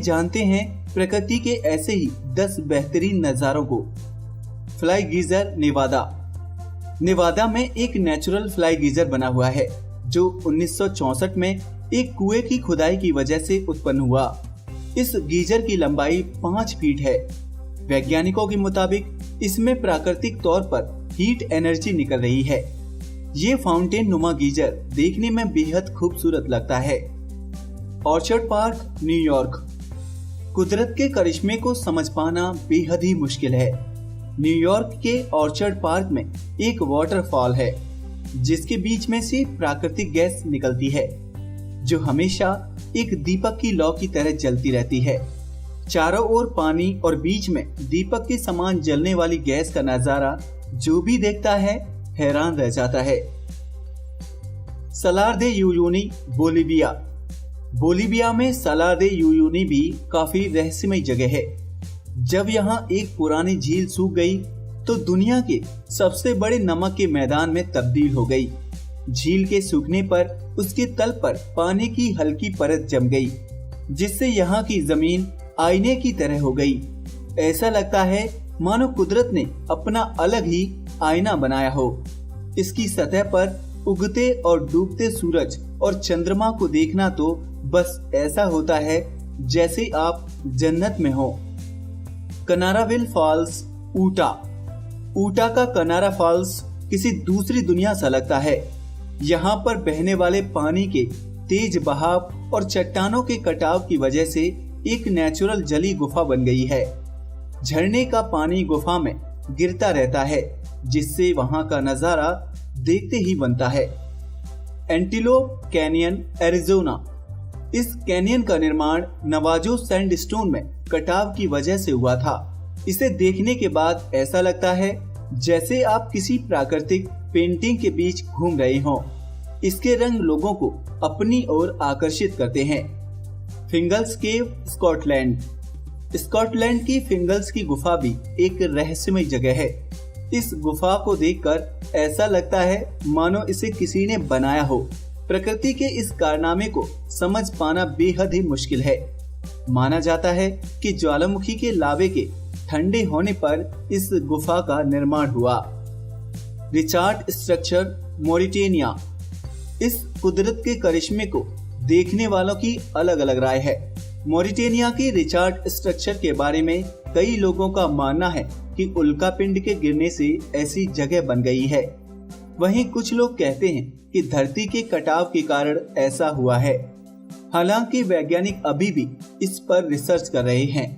जानते हैं प्रकृति के ऐसे ही 10 बेहतरीन नज़ारों को। फ्लाई गीजर नेवादा में एक नेचुरल फ्लाई गीजर बना हुआ है जो 1964 में एक कुएं की खुदाई की वजह से उत्पन्न हुआ। इस गीजर की लंबाई 5 फीट है। वैज्ञानिकों के मुताबिक इसमें प्राकृतिक तौर पर हीट एनर्जी निकल रही है। ये फाउंटेन नुमा गीजर देखने में बेहद खूबसूरत लगता है। Orchard park, New York. कुदरत के करिश्मे को समझ पाना बेहद ही मुश्किल है। न्यूयॉर्क के ऑर्चर्ड पार्क में एक वाटरफॉल है जिसके बीच में से प्राकृतिक गैस निकलती है जो हमेशा एक दीपक की लौ की तरह जलती रहती है। चारों ओर पानी और बीच में दीपक के समान जलने वाली गैस का नजारा जो भी देखता है हैरान रह जाता है। सलार दे उयुनी, बोलीविया में सलार दे उयुनी भी काफी रहस्यमय जगह है। जब यहाँ एक पुरानी झील सूख गई तो दुनिया के सबसे बड़े नमक के मैदान में तब्दील हो गई। झील के सूखने पर उसके तल पर पानी की हल्की परत जम गई जिससे यहाँ की जमीन आईने की तरह हो गई। ऐसा लगता है मानो कुदरत ने अपना अलग ही आईना बनाया हो। इसकी सतह पर उगते और डूबते सूरज और चंद्रमा को देखना तो बस ऐसा होता है जैसे आप जन्नत में हो। कनाराविल फॉल्स, ऊटा का कनारा फॉल्स किसी दूसरी दुनिया सा लगता है। यहाँ पर बहने वाले पानी के तेज बहाव और चट्टानों के कटाव की वजह से एक नेचुरल जली गुफा बन गई है। झरने का पानी गुफा में गिरता रहता है जिससे वहाँ का नजारा देखते ही बनता है। Antelope canyon, Arizona. इस कैनियन का निर्माण नवाजो सैंडस्टोन में कटाव की वजह से हुआ था। इसे देखने के बाद ऐसा लगता है जैसे आप किसी प्राकृतिक पेंटिंग के बीच घूम रहे हों। इसके रंग लोगों को अपनी ओर आकर्षित करते हैं। फिंगल्स केव, स्कॉटलैंड की फिंगल्स की गुफा भी एक रहस्यमय जगह है। इस गुफा को देखकर ऐसा लगता है मानो इसे किसी ने बनाया हो। प्रकृति के इस कारनामे को समझ पाना बेहद ही मुश्किल है। माना जाता है कि ज्वालामुखी के लावे के ठंडे होने पर इस गुफा का निर्माण हुआ। Richard structure, Mauritania. इस कुदरत के करिश्मे को देखने वालों की अलग अलग राय है। मॉरिटेनिया के रिचार्ड स्ट्रक्चर के बारे में कई लोगों का मानना है कि उल्कापिंड के गिरने से ऐसी जगह बन गई है। वहीं कुछ लोग कहते हैं कि धरती के कटाव के कारण ऐसा हुआ है। हालांकि वैज्ञानिक अभी भी इस पर रिसर्च कर रहे हैं।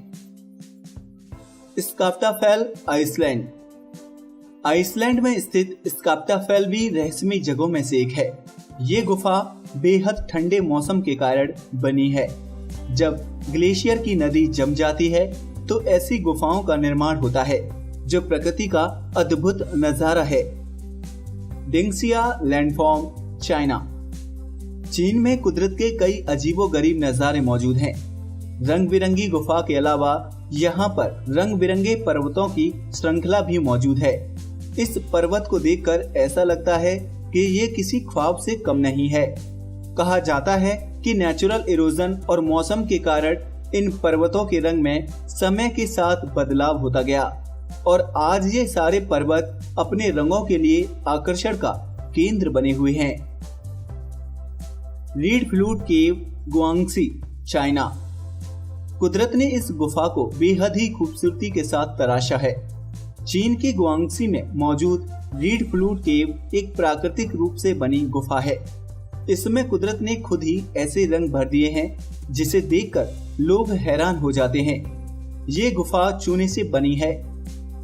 स्काफ्टाफेल, आइसलैंड। आइसलैंड में स्थित स्काफ्टाफेल भी रहस्यमय जगहों में से एक है। ये गुफा बेहद ठंडे मौसम के कारण बनी है। जब ग्लेशियर की नदी जम जाती है तो ऐसी गुफाओं का निर्माण होता है जो प्रकृति का अद्भुत नजारा है। डेंगसिया लैंडफॉर्म, चाइना। चीन में कुदरत के कई अजीबोगरीब नजारे मौजूद हैं। रंग बिरंगी गुफा के अलावा यहाँ पर रंग बिरंगे पर्वतों की श्रृंखला भी मौजूद है। इस पर्वत को देखकर ऐसा लगता है कि ये किसी ख्वाब से कम नहीं है। कहा जाता है कि नेचुरल इरोजन और मौसम के कारण इन पर्वतों के रंग में समय के साथ बदलाव होता गया और आज ये सारे पर्वत अपने रंगों के लिए आकर्षण का केंद्र बने हुए हैं। रीड फ्लूट केव, गुआंगसी, चाइना। कुदरत ने इस गुफा को बेहद ही खूबसूरती के साथ तराशा है। चीन के गुआंगसी में मौजूद रीड फ्लूट केव एक प्राकृतिक रूप से बनी गुफा है। इसमें कुदरत ने खुद ही ऐसे रंग भर दिए हैं जिसे देखकर लोग हैरान हो जाते हैं। ये गुफा चूने से बनी है।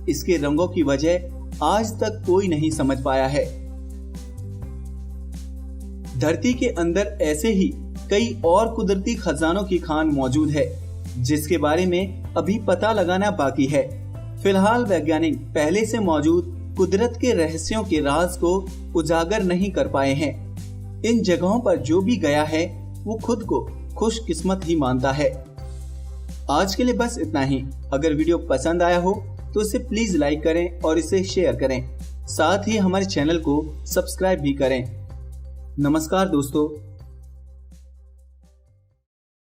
इसके रंगों की वजह आज तक कोई नहीं समझ पाया है। धरती के अंदर ऐसे ही कई और कुदरती खजानों की खान मौजूद है जिसके बारे में अभी पता लगाना बाकी है। फिलहाल वैज्ञानिक पहले से मौजूद कुदरत के रहस्यों के राज को उजागर नहीं कर पाए हैं। इन जगहों पर जो भी गया है वो खुद को खुशकिस्मत ही मानता है। आज के लिए बस इतना ही। अगर वीडियो पसंद आया हो तो इसे प्लीज लाइक करें और इसे शेयर करें। साथ ही हमारे चैनल को सब्सक्राइब भी करें। नमस्कार दोस्तों।